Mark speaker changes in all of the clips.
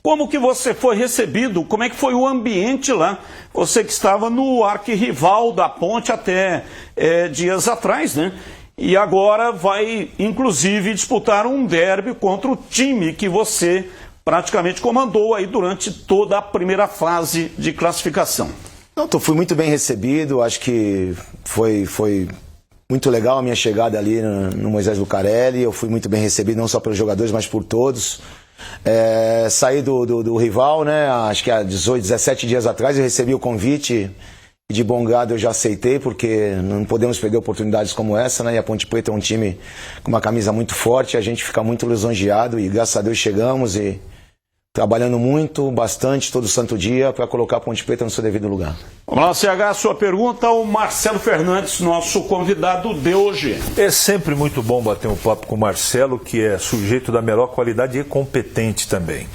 Speaker 1: Como que você foi recebido? Como é que foi o ambiente lá? Você que estava no arquirrival da Ponte até dias atrás, né? E agora vai, inclusive, disputar um derby contra o time que você praticamente comandou aí durante toda a primeira fase de classificação.
Speaker 2: Fui muito bem recebido, acho que foi muito legal a minha chegada ali no Moisés Lucarelli. Eu fui muito bem recebido, não só pelos jogadores, mas por todos. Saí do rival, né? Acho que há 18, 17 dias atrás eu recebi o convite e de bom grado eu já aceitei, porque não podemos perder oportunidades como essa, né? E a Ponte Preta é um time com uma camisa muito forte, a gente fica muito lisonjeado e graças a Deus chegamos e trabalhando muito, bastante, todo santo dia para colocar a Ponte Preta no seu devido lugar.
Speaker 1: Vamos lá, CH, sua pergunta ao Marcelo Fernandes, nosso convidado de hoje.
Speaker 3: É sempre muito bom bater um papo com o Marcelo, que é sujeito da melhor qualidade e competente também.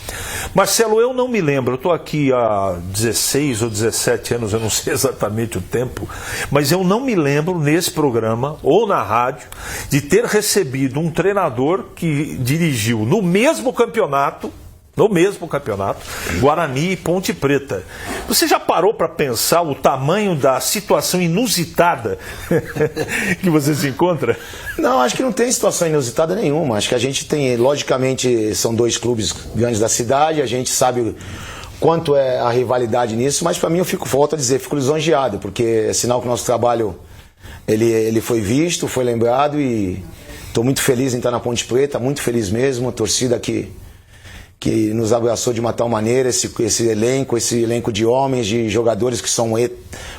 Speaker 3: Marcelo, eu não me lembro, eu estou aqui há 16 ou 17 anos, eu não sei exatamente o tempo, mas eu não me lembro nesse programa ou na rádio de ter recebido um treinador que dirigiu no mesmo campeonato, Guarani e Ponte Preta. Você já parou para pensar o tamanho da situação inusitada que você se encontra?
Speaker 2: Não, acho que não tem situação inusitada nenhuma. Acho que a gente tem, logicamente, são dois clubes grandes da cidade, a gente sabe quanto é a rivalidade nisso, mas para mim volto a dizer, fico lisonjeado, porque é sinal que o nosso trabalho ele foi visto, foi lembrado e estou muito feliz em estar na Ponte Preta, muito feliz mesmo, a torcida que nos abraçou de uma tal maneira, esse elenco de homens, de jogadores que são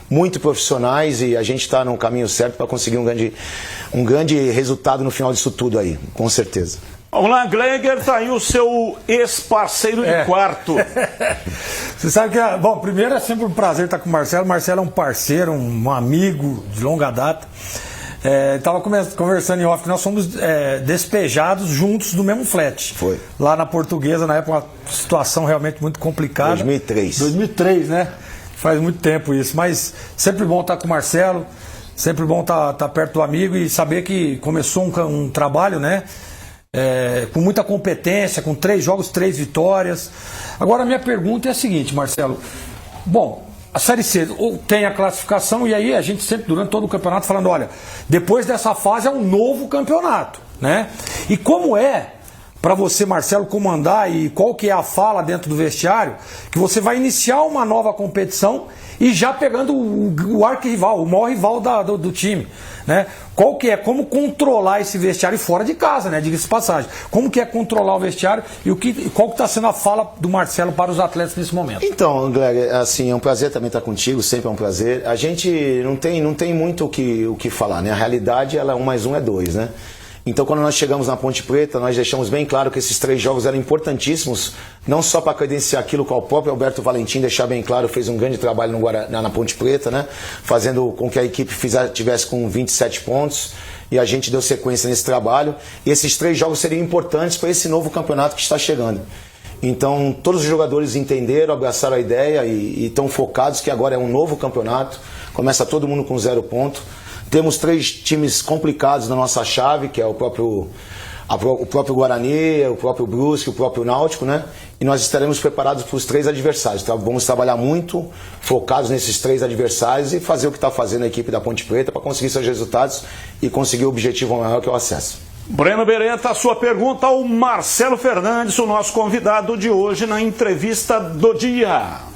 Speaker 2: muito profissionais, e a gente está no caminho certo para conseguir um grande resultado no final disso tudo aí, com certeza.
Speaker 1: Vamos lá, Gleiger, tá aí o seu ex-parceiro de quarto.
Speaker 4: Você sabe que, bom, primeiro é sempre um prazer estar com o Marcelo. O Marcelo é um parceiro, um amigo de longa data. Estava conversando em off que nós fomos despejados juntos do mesmo flat.
Speaker 2: Foi.
Speaker 4: Lá na Portuguesa, na época, uma situação realmente muito complicada. 2003, né? Faz muito tempo isso. Mas sempre bom estar com o Marcelo, sempre bom estar perto do amigo e saber que começou um trabalho, né? Com muita competência, com 3 jogos, 3 vitórias. Agora, a minha pergunta é a seguinte, Marcelo. Bom, a Série C tem a classificação e aí a gente sempre, durante todo o campeonato, falando, olha, depois dessa fase é um novo campeonato, né? E como é para você, Marcelo, comandar e qual que é a fala dentro do vestiário, que você vai iniciar uma nova competição e já pegando o arquirrival, o maior rival do time, né? Qual que é, como controlar esse vestiário fora de casa, né? Diga-se de passagem. Como que é controlar o vestiário e qual que está sendo a fala do Marcelo para os atletas nesse momento?
Speaker 2: Então, Greg, assim, é um prazer também estar contigo, sempre é um prazer. A gente não tem muito o que falar, né? A realidade, ela 1 mais 1 é 2, né? Então, quando nós chegamos na Ponte Preta, nós deixamos bem claro que esses 3 jogos eram importantíssimos, não só para credenciar aquilo que o próprio Alberto Valentim, deixar bem claro, fez um grande trabalho na Ponte Preta, né? Fazendo com que a equipe tivesse com 27 pontos, e a gente deu sequência nesse trabalho. E esses 3 jogos seriam importantes para esse novo campeonato que está chegando. Então, todos os jogadores entenderam, abraçaram a ideia e estão focados que agora é um novo campeonato, começa todo mundo com 0 ponto. Temos 3 times complicados na nossa chave, que é o próprio Guarani, o próprio Brusque, o próprio Náutico, né? E nós estaremos preparados para os 3 adversários. Então, vamos trabalhar muito, focados nesses 3 adversários e fazer o que está fazendo a equipe da Ponte Preta para conseguir seus resultados e conseguir o objetivo maior, que é o acesso.
Speaker 1: Breno Beretta, a sua pergunta ao Marcelo Fernandes, o nosso convidado de hoje na entrevista do dia.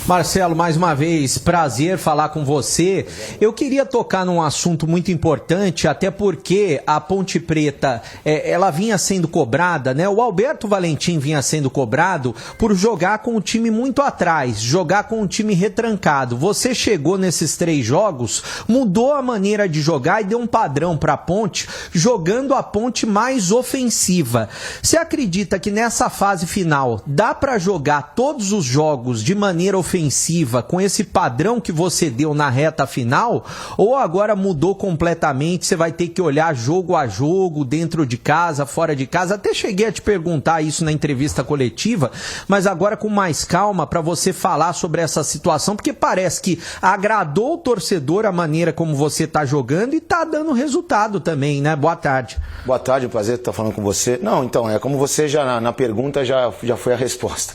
Speaker 5: Marcelo, mais uma vez, prazer falar com você. Eu queria tocar num assunto muito importante, até porque a Ponte Preta, ela vinha sendo cobrada, né? O Alberto Valentim vinha sendo cobrado por jogar com o time muito atrás, jogar com o time retrancado. Você chegou nesses 3 jogos, mudou a maneira de jogar e deu um padrão para a Ponte, jogando a Ponte mais ofensiva. Você acredita que nessa fase final dá para jogar todos os jogos de maneira ofensiva ofensiva com esse padrão que você deu na reta final, ou agora mudou completamente, você vai ter que olhar jogo a jogo, dentro de casa, fora de casa? Até cheguei a te perguntar isso na entrevista coletiva, mas agora com mais calma para você falar sobre essa situação, porque parece que agradou o torcedor a maneira como você está jogando e está dando resultado também, né? Boa tarde.
Speaker 2: Boa tarde, um prazer estar falando com você. Não, então, como você já na pergunta já foi a resposta.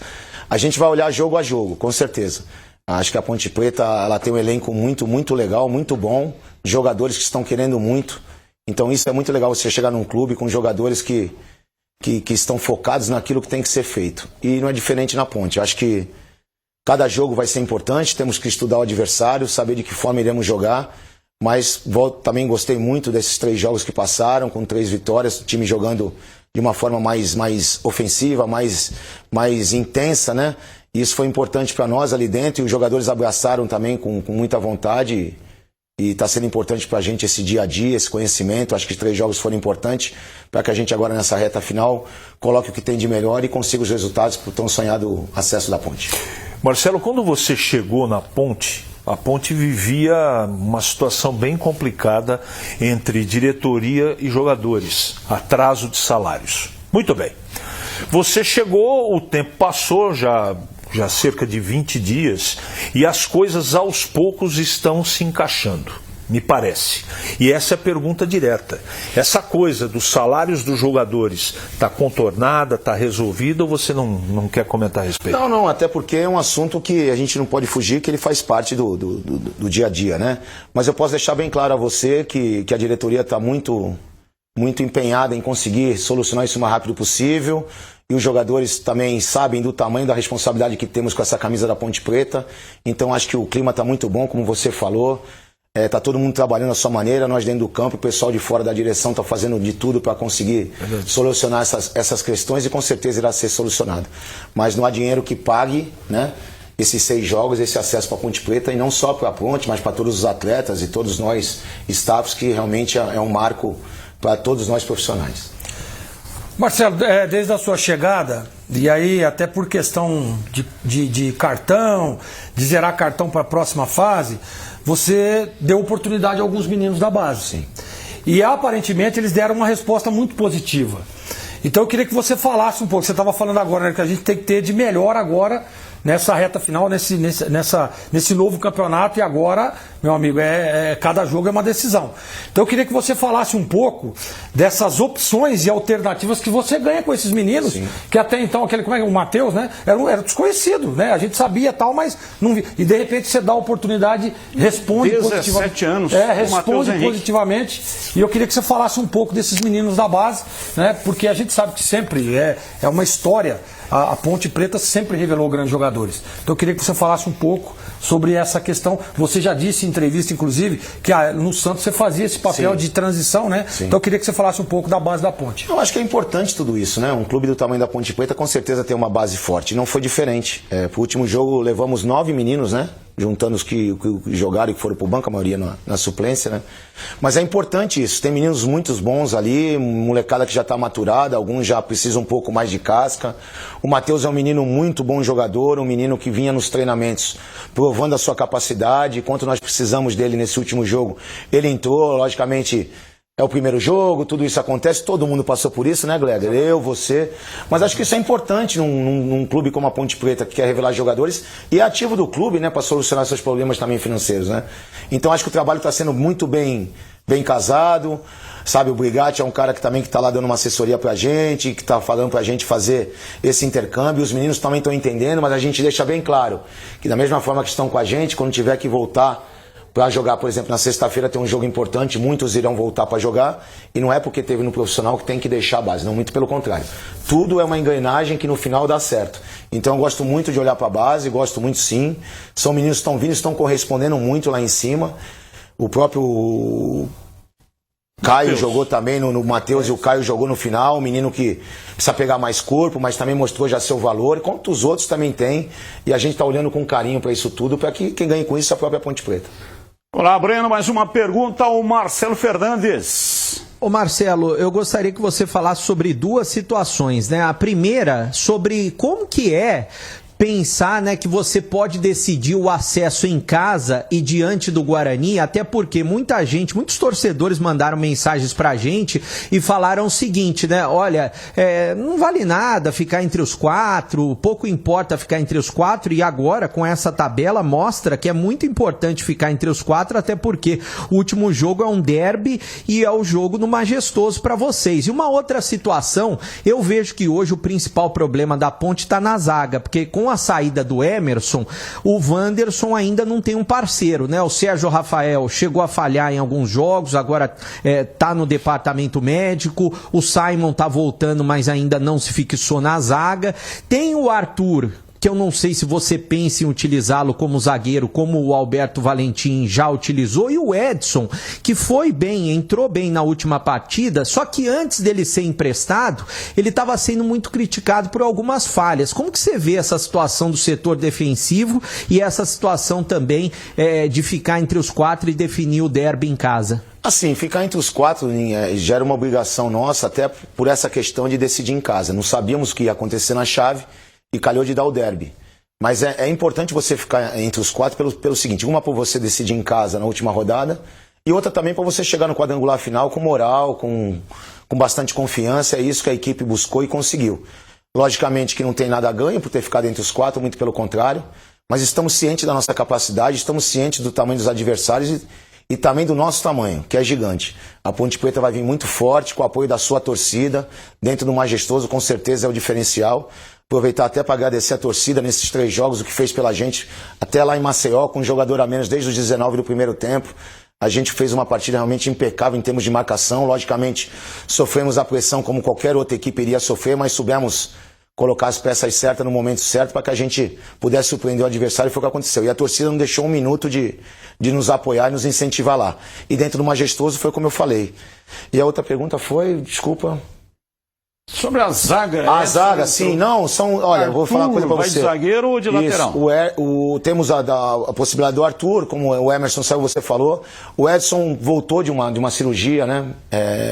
Speaker 2: A gente vai olhar jogo a jogo, com certeza. Acho que a Ponte Preta ela tem um elenco muito legal, muito bom, jogadores que estão querendo muito. Então isso é muito legal, você chegar num clube com jogadores que estão focados naquilo que tem que ser feito. E não é diferente na Ponte. Acho que cada jogo vai ser importante, temos que estudar o adversário, saber de que forma iremos jogar. Mas também gostei muito desses 3 jogos que passaram, com 3 vitórias, o time jogando de uma forma mais ofensiva, mais intensa, né? E isso foi importante para nós ali dentro, e os jogadores abraçaram também com muita vontade, e está sendo importante para a gente esse dia a dia, esse conhecimento. Acho que os 3 jogos foram importantes para que a gente agora nessa reta final coloque o que tem de melhor e consiga os resultados para o tão sonhado acesso da Ponte.
Speaker 3: Marcelo, quando você chegou na Ponte, a Ponte vivia uma situação bem complicada entre diretoria e jogadores, atraso de salários. Muito bem. Você chegou, o tempo passou, já cerca de 20 dias, e as coisas aos poucos estão se encaixando, me parece. E essa é a pergunta direta. Essa coisa dos salários dos jogadores está contornada, está resolvida, ou você não quer comentar a respeito?
Speaker 2: Não, até porque é um assunto que a gente não pode fugir, que ele faz parte do dia a dia, né? Mas eu posso deixar bem claro a você que a diretoria está muito empenhada em conseguir solucionar isso o mais rápido possível, e os jogadores também sabem do tamanho da responsabilidade que temos com essa camisa da Ponte Preta. Então acho que o clima está muito bom, como você falou. Está todo mundo trabalhando à sua maneira, nós dentro do campo, o pessoal de fora da direção está fazendo de tudo para conseguir solucionar essas questões, e com certeza irá ser solucionado. Mas não há dinheiro que pague, né, esses 6 jogos, esse acesso para a Ponte Preta, e não só para a Ponte, mas para todos os atletas e todos nós, staffs, que realmente é um marco para todos nós profissionais.
Speaker 4: Marcelo, desde a sua chegada, e aí até por questão de cartão, de zerar cartão para a próxima fase, você deu oportunidade a alguns meninos da base.
Speaker 2: Sim.
Speaker 4: E aparentemente eles deram uma resposta muito positiva. Então eu queria que você falasse um pouco, você estava falando agora, né, que a gente tem que ter de melhor agora nessa reta final, nesse novo campeonato, e agora, meu amigo, cada jogo é uma decisão. Então eu queria que você falasse um pouco dessas opções e alternativas que você ganha com esses meninos. Sim. Que até então, o Matheus, né, era desconhecido, né? A gente sabia tal, mas não via. E de repente você dá a oportunidade, responde
Speaker 1: 17 anos.
Speaker 4: Responde positivamente. E eu queria que você falasse um pouco desses meninos da base, né? Porque a gente sabe que sempre é uma história. A Ponte Preta sempre revelou grandes jogadores. Então eu queria que você falasse um pouco sobre essa questão. Você já disse em entrevista, inclusive, que no Santos você fazia esse papel, sim, de transição, né? Sim. Então eu queria que você falasse um pouco da base da Ponte.
Speaker 2: Eu acho que é importante tudo isso, né? Um clube do tamanho da Ponte Preta com certeza tem uma base forte. Não foi diferente. Pro último jogo levamos 9 meninos, né? Juntando os que jogaram e que foram pro banco, a maioria na suplência, né? Mas é importante isso, tem meninos muito bons ali, molecada que já está maturada, alguns já precisam um pouco mais de casca. O Matheus é um menino muito bom jogador, um menino que vinha nos treinamentos provando a sua capacidade. Quanto nós precisamos dele nesse último jogo, ele entrou, logicamente. É o primeiro jogo, tudo isso acontece, todo mundo passou por isso, né, Gleger? Eu, você. Mas acho que isso é importante num clube como a Ponte Preta, que quer revelar jogadores, e é ativo do clube, né, para solucionar seus problemas também financeiros, né? Então acho que o trabalho está sendo muito bem casado, sabe? O Brigatti é um cara que está lá dando uma assessoria pra gente, que está falando pra gente fazer esse intercâmbio. Os meninos também estão entendendo, mas a gente deixa bem claro que da mesma forma que estão com a gente, quando tiver que voltar para jogar, por exemplo, na sexta-feira tem um jogo importante, muitos irão voltar para jogar, e não é porque teve no profissional que tem que deixar a base, não, muito pelo contrário. Tudo é uma engrenagem que no final dá certo. Então eu gosto muito de olhar para a base, gosto muito sim. São meninos que estão vindo, estão correspondendo muito lá em cima. O próprio Caio jogou também no Matheus, e o Caio jogou no final, um menino que precisa pegar mais corpo, mas também mostrou já seu valor, enquanto os outros também têm, e a gente está olhando com carinho para isso tudo, para que quem ganhe com isso é a própria Ponte Preta.
Speaker 1: Olá, Breno, mais uma pergunta ao Marcelo Fernandes.
Speaker 5: Ô Marcelo, eu gostaria que você falasse sobre 2 situações, né? A primeira, sobre como que é pensar, né, que você pode decidir o acesso em casa e diante do Guarani, até porque muita gente, muitos torcedores mandaram mensagens pra gente e falaram o seguinte, né, olha, não vale nada ficar entre os 4, pouco importa ficar entre os 4, e agora com essa tabela mostra que é muito importante ficar entre os 4, até porque o último jogo é um derby e é o jogo no Majestoso para vocês. E uma outra situação, eu vejo que hoje o principal problema da Ponte está na zaga, porque com a saída do Emerson, o Wanderson ainda não tem um parceiro, né? O Sérgio Rafael chegou a falhar em alguns jogos, agora tá no departamento médico, o Simon tá voltando, mas ainda não se fixou na zaga. Tem o Arthur, que eu não sei se você pensa em utilizá-lo como zagueiro, como o Alberto Valentim já utilizou, e o Edson, que foi bem, entrou bem na última partida, só que antes dele ser emprestado, ele estava sendo muito criticado por algumas falhas. Como que você vê essa situação do setor defensivo e essa situação também de ficar entre os 4 e definir o derby em casa?
Speaker 2: Assim, ficar entre os 4 gera uma obrigação nossa, até por essa questão de decidir em casa. Não sabíamos o que ia acontecer na chave, e calhou de dar o derby. Mas é importante você ficar entre os 4 pelo seguinte, uma por você decidir em casa na última rodada, e outra também para você chegar no quadrangular final com moral, com bastante confiança. É isso que a equipe buscou e conseguiu. Logicamente que não tem nada a ganho por ter ficado entre os 4, muito pelo contrário, mas estamos cientes da nossa capacidade, estamos cientes do tamanho dos adversários e também do nosso tamanho, que é gigante. A Ponte Preta vai vir muito forte, com o apoio da sua torcida, dentro do Majestoso, com certeza é o diferencial. Aproveitar até para agradecer a torcida nesses 3 jogos, o que fez pela gente, até lá em Maceió, com um jogador a menos desde os 19 do primeiro tempo. A gente fez uma partida realmente impecável em termos de marcação. Logicamente, sofremos a pressão como qualquer outra equipe iria sofrer, mas soubemos colocar as peças certas no momento certo para que a gente pudesse surpreender o adversário, e foi o que aconteceu. E a torcida não deixou um minuto de nos apoiar e nos incentivar lá. E dentro do Majestoso foi como eu falei. E a outra pergunta foi, desculpa...
Speaker 1: Sobre a zaga.
Speaker 2: A zaga, sim, não, são... Olha, eu vou falar uma coisa pra você.
Speaker 1: Vai de zagueiro ou de lateral?
Speaker 2: Temos a possibilidade do Arthur, como o Emerson saiu, você falou. O Edson voltou de uma cirurgia, né,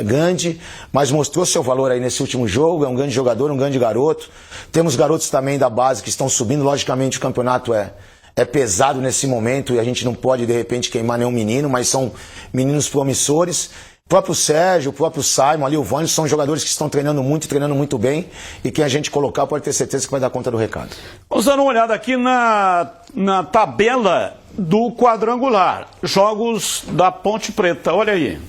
Speaker 2: grande, mas mostrou seu valor aí nesse último jogo. É um grande jogador, um grande garoto. Temos garotos também da base que estão subindo. Logicamente o campeonato é pesado nesse momento e a gente não pode, de repente, queimar nenhum menino, mas são meninos promissores. O próprio Sérgio, o próprio Simon, ali o Vânio, são jogadores que estão treinando muito bem, e quem a gente colocar pode ter certeza que vai dar conta do recado.
Speaker 1: Vamos dar uma olhada aqui na tabela do quadrangular. Jogos da Ponte Preta, olha aí.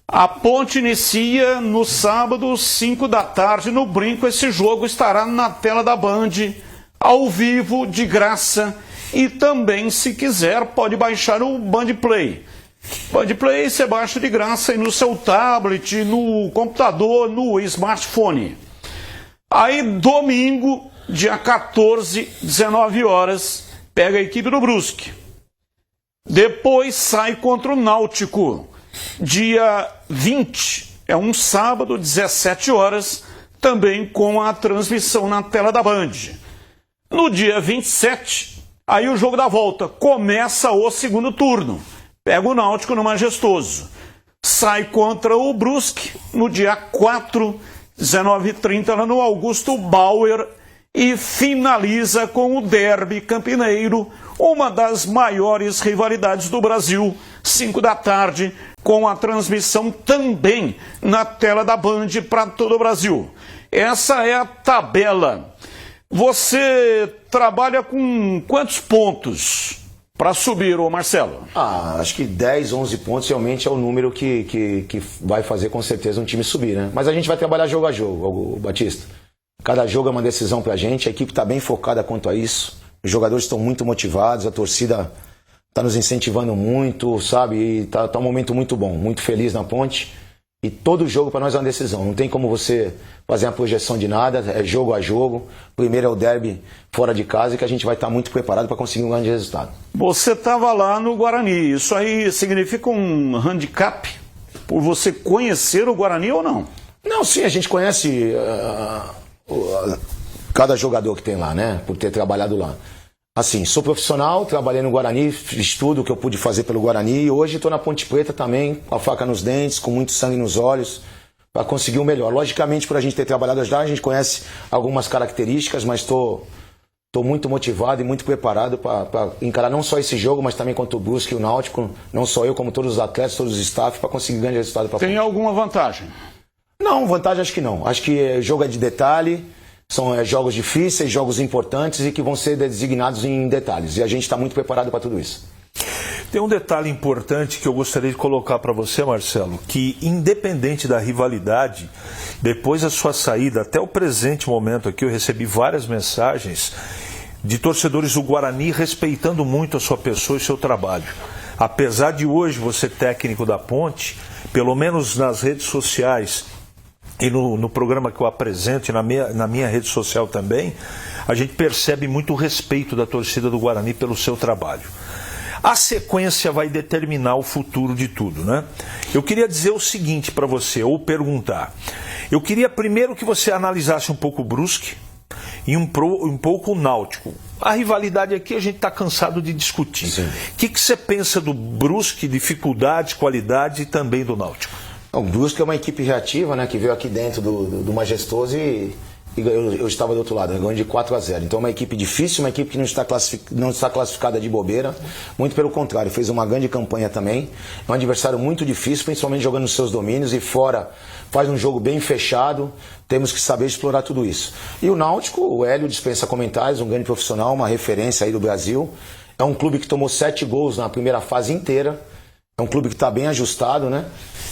Speaker 1: A Ponte inicia no sábado, 5 da tarde, no Brinco. Esse jogo estará na tela da Band, ao vivo, de graça. E também, se quiser, pode baixar o Band Play. Band Play você baixa de graça aí no seu tablet, no computador, no smartphone. Aí domingo, dia 14, 19 horas, pega a equipe do Brusque. Depois sai contra o Náutico. Dia 20, é um sábado, 17 horas, também com a transmissão na tela da Band. No dia 27, aí o jogo da volta, começa o segundo turno. Pega o Náutico no Majestoso. Sai contra o Brusque no dia 4, 19h30, lá no Augusto Bauer. E finaliza com o Derby Campineiro, uma das maiores rivalidades do Brasil, 5 da tarde, com a transmissão também na tela da Band para todo o Brasil. Essa é a tabela. Você trabalha com quantos pontos para subir, ô Marcelo?
Speaker 2: Acho que 10, 11 pontos realmente é o número que vai fazer com certeza um time subir, né? Mas a gente vai trabalhar jogo a jogo, Batista. Cada jogo é uma decisão pra gente, a equipe está bem focada quanto a isso. Os jogadores estão muito motivados, a torcida está nos incentivando muito, sabe? E tá um momento muito bom, muito feliz na Ponte. E todo jogo para nós é uma decisão. Não tem como você fazer uma projeção de nada, é jogo a jogo. Primeiro é o derby fora de casa e que a gente vai estar muito preparado para conseguir um grande resultado.
Speaker 1: Você estava lá no Guarani, isso aí significa um handicap por você conhecer o Guarani ou não?
Speaker 2: Não, sim, a gente conhece cada jogador que tem lá, né? Por ter trabalhado lá. Assim, sou profissional, trabalhei no Guarani, fiz tudo o que eu pude fazer pelo Guarani e hoje estou na Ponte Preta também, com a faca nos dentes, com muito sangue nos olhos, para conseguir o melhor. Logicamente, por a gente ter trabalhado lá, a gente conhece algumas características, mas estou Estou muito motivado e muito preparado para encarar não só esse jogo, mas também contra o Brusque e o Náutico, não só eu, como todos os atletas, todos os staff, para conseguir grande resultado para frente.
Speaker 1: Tem alguma vantagem?
Speaker 2: Não, vantagem acho que não. Acho que o jogo é de detalhe, são jogos difíceis, jogos importantes e que vão ser designados em detalhes. E a gente está muito preparado para tudo isso.
Speaker 3: Tem um detalhe importante que eu gostaria de colocar para você, Marcelo, que independente da rivalidade, depois da sua saída, até o presente momento aqui, eu recebi várias mensagens de torcedores do Guarani respeitando muito a sua pessoa e seu trabalho. Apesar de hoje você técnico da Ponte, pelo menos nas redes sociais e no programa que eu apresento e na minha rede social também, a gente percebe muito o respeito da torcida do Guarani pelo seu trabalho. A sequência vai determinar o futuro de tudo, né? Eu queria dizer o seguinte para você, ou perguntar. Eu queria primeiro que você analisasse um pouco o Brusque e um pouco o Náutico. A rivalidade aqui a gente está cansado de discutir. O que você pensa do Brusque, dificuldades, qualidade e também do Náutico?
Speaker 2: O Brusque é uma equipe reativa, né, que veio aqui dentro do Majestoso e eu estava do outro lado, ganhou de 4-0. Então é uma equipe difícil, uma equipe que não está classificada de bobeira. Muito pelo contrário, fez uma grande campanha também. É um adversário muito difícil, principalmente jogando nos seus domínios e fora faz um jogo bem fechado. Temos que saber explorar tudo isso. E o Náutico, o Hélio dispensa comentários, um grande profissional, uma referência aí do Brasil. É um clube que tomou 7 gols na primeira fase inteira. É um clube que está bem ajustado, né?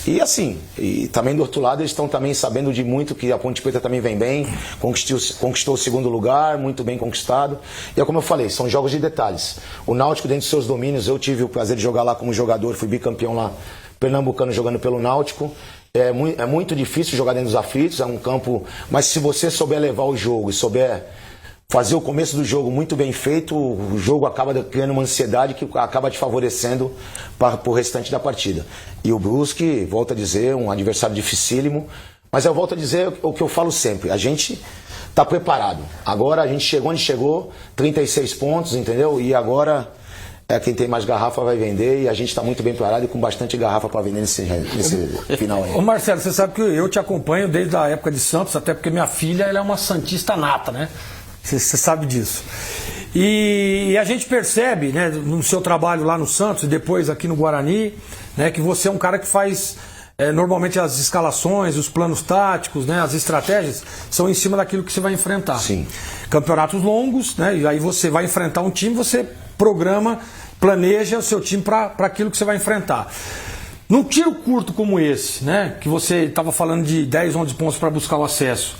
Speaker 2: E assim, e também do outro lado eles estão também sabendo de muito que a Ponte Preta também vem bem, conquistou o segundo lugar, muito bem conquistado. E é como eu falei, são jogos de detalhes. O Náutico dentro dos seus domínios, eu tive o prazer de jogar lá como jogador, fui bicampeão lá, pernambucano jogando pelo Náutico. É muito difícil jogar dentro dos aflitos, é um campo, mas se você souber levar o jogo e souber fazer o começo do jogo muito bem feito, o jogo acaba criando uma ansiedade que acaba te favorecendo para o restante da partida. E o Brusque, volto a dizer, um adversário dificílimo, mas eu volto a dizer o que eu falo sempre, a gente está preparado. Agora a gente chegou onde chegou, 36 pontos, entendeu? E agora quem tem mais garrafa vai vender e a gente está muito bem preparado e com bastante garrafa para vender nesse final aí.
Speaker 4: Ô Marcelo, você sabe que eu te acompanho desde a época de Santos, até porque minha filha ela é uma santista nata, né? Você sabe disso. E a gente percebe, né, no seu trabalho lá no Santos e depois aqui no Guarani, né, que você é um cara que faz normalmente as escalações, os planos táticos, né, as estratégias são em cima daquilo que você vai enfrentar.
Speaker 2: Sim.
Speaker 4: Campeonatos longos, né, e aí você vai enfrentar um time, você programa, planeja o seu time para aquilo que você vai enfrentar. Num tiro curto como esse, né, que você estava falando de 10, 11 pontos para buscar o acesso,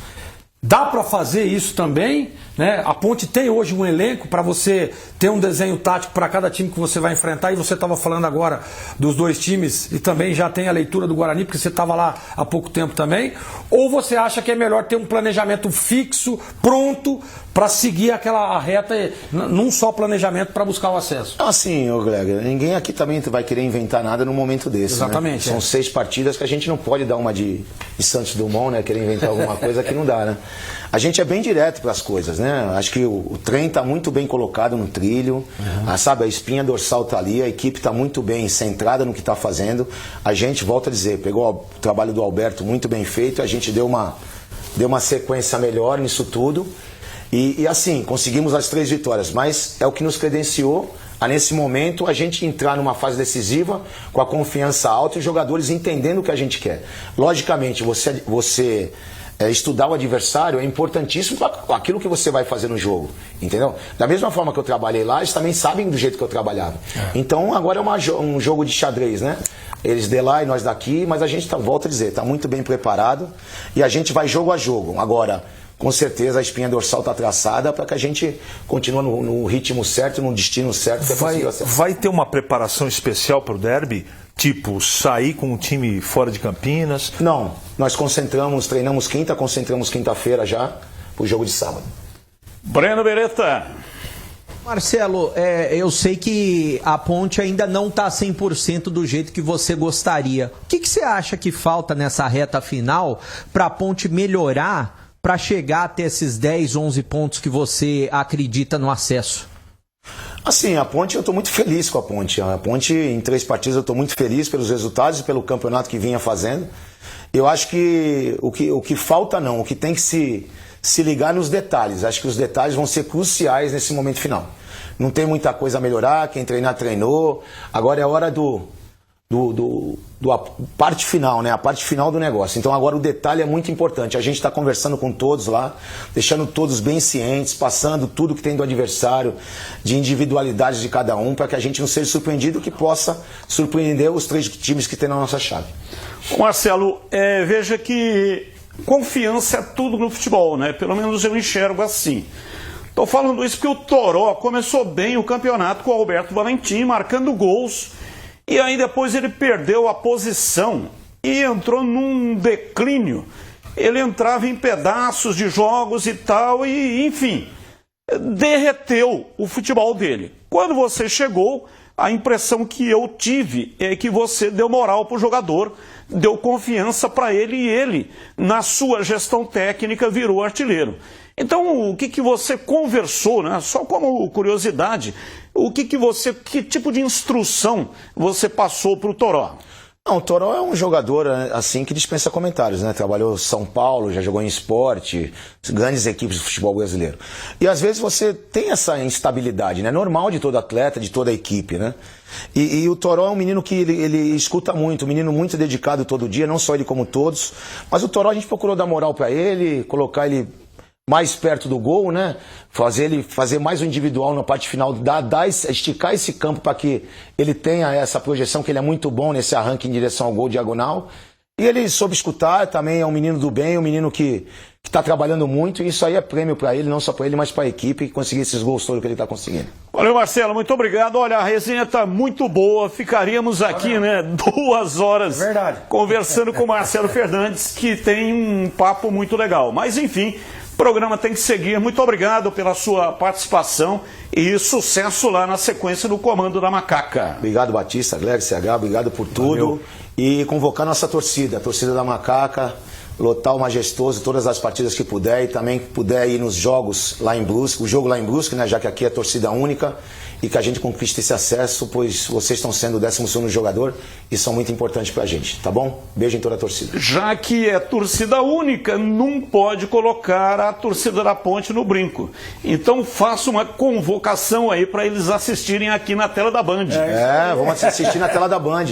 Speaker 4: dá para fazer isso também, né? A Ponte tem hoje um elenco para você ter um desenho tático para cada time que você vai enfrentar, e você estava falando agora dos dois times e também já tem a leitura do Guarani, porque você estava lá há pouco tempo também, ou você acha que é melhor ter um planejamento fixo, pronto, para seguir aquela reta num só planejamento para buscar o acesso?
Speaker 2: Assim, Greg, ninguém aqui também vai querer inventar nada num momento desse.
Speaker 4: Exatamente.
Speaker 2: Né? São 6 partidas que a gente não pode dar uma de Santos Dumont, né? Querer inventar alguma coisa que não dá, né? A gente é bem direto para as coisas, né? Acho que o trem está muito bem colocado no trilho, sabe? A espinha dorsal está ali, a equipe está muito bem centrada no que está fazendo. A gente, volta a dizer, pegou o trabalho do Alberto muito bem feito, a gente deu uma sequência melhor nisso tudo. E assim, conseguimos as 3 vitórias, mas é o que nos credenciou a, nesse momento, a gente entrar numa fase decisiva com a confiança alta e os jogadores entendendo o que a gente quer. Logicamente, você estudar o adversário é importantíssimo para aquilo que você vai fazer no jogo, entendeu? Da mesma forma que eu trabalhei lá, eles também sabem do jeito que eu trabalhava. Então agora é um jogo de xadrez, né? Eles de lá e nós daqui, mas a gente volta a dizer, está muito bem preparado e a gente vai jogo a jogo. Agora, com certeza a espinha dorsal está traçada para que a gente continue no ritmo certo, no destino certo.
Speaker 3: Vai ter uma preparação especial para o derby? Tipo, sair com o time fora de Campinas?
Speaker 2: Não, nós treinamos quinta, concentramos quinta-feira já para o jogo de sábado.
Speaker 1: Breno Beretta.
Speaker 5: Marcelo, eu sei que a Ponte ainda não está 100% do jeito que você gostaria. O que você acha que falta nessa reta final para a Ponte melhorar, para chegar até esses 10, 11 pontos que você acredita no acesso?
Speaker 2: Assim, a Ponte, eu estou muito feliz com a Ponte. A Ponte, em 3 partidas, eu estou muito feliz pelos resultados e pelo campeonato que vinha fazendo. Eu acho que o que falta não, o que tem que se se ligar nos detalhes. Acho que os detalhes vão ser cruciais nesse momento final. Não tem muita coisa a melhorar, quem treinar, treinou. Agora é a hora a parte final, né? A parte final do negócio. Então agora o detalhe é muito importante. A gente está conversando com todos lá, deixando todos bem cientes, passando tudo que tem do adversário, de individualidades de cada um, para que a gente não seja surpreendido, que possa surpreender os 3 times que tem na nossa chave.
Speaker 1: Marcelo, veja que confiança é tudo no futebol, né? Pelo menos eu enxergo assim. Estou falando isso porque o Toró começou bem o campeonato com o Alberto Valentim, marcando gols, e aí depois ele perdeu a posição e entrou num declínio. Ele entrava em pedaços de jogos e tal, e enfim, derreteu o futebol dele. Quando você chegou, a impressão que eu tive é que você deu moral para o jogador, deu confiança para ele, e ele, na sua gestão técnica, virou artilheiro. Então, o que você conversou, né? Só como curiosidade, que tipo de instrução você passou para o Toró?
Speaker 2: Não, o Toró é um jogador assim que dispensa comentários, né? Trabalhou em São Paulo, já jogou em esporte, grandes equipes de futebol brasileiro. E às vezes você tem essa instabilidade, né? Normal de todo atleta, de toda a equipe, né? E o Toró é um menino que ele escuta muito, um menino muito dedicado todo dia, não só ele como todos. Mas o Toró a gente procurou dar moral para ele, colocar ele mais perto do gol, né? Fazer mais um individual na parte final, esticar esse campo para que ele tenha essa projeção, que ele é muito bom nesse arranque em direção ao gol diagonal. E ele soube escutar, também é um menino do bem, um menino que está trabalhando muito, e isso aí é prêmio para ele, não só para ele, mas para a equipe, que conseguir esses gols todos que ele está conseguindo.
Speaker 1: Valeu, Marcelo, muito obrigado. Olha, a resenha está muito boa, ficaríamos aqui, né, 2 horas conversando com o Marcelo Fernandes, que tem um papo muito legal. Mas, enfim, o programa tem que seguir. Muito obrigado pela sua participação e sucesso lá na sequência do Comando da Macaca.
Speaker 2: Obrigado, Batista, Gleber, CH, obrigado por tudo. Valeu. E convocar nossa torcida, a torcida da Macaca, lotar o Majestoso, todas as partidas que puder, e também puder ir nos jogos lá em Brusque, o jogo lá em Brusque, né, já que aqui é torcida única, e que a gente conquiste esse acesso, pois vocês estão sendo o 12º jogador e são muito importantes pra gente, tá bom? Beijo em toda a torcida.
Speaker 1: Já que é torcida única, não pode colocar a torcida da Ponte no brinco. Então faça uma convocação aí para eles assistirem aqui na tela da Band.
Speaker 2: Vamos assistir na tela da Band.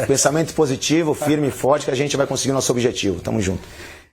Speaker 2: Pensamento positivo, firme e forte, que a gente vai conseguir nosso objetivo. Tamo junto.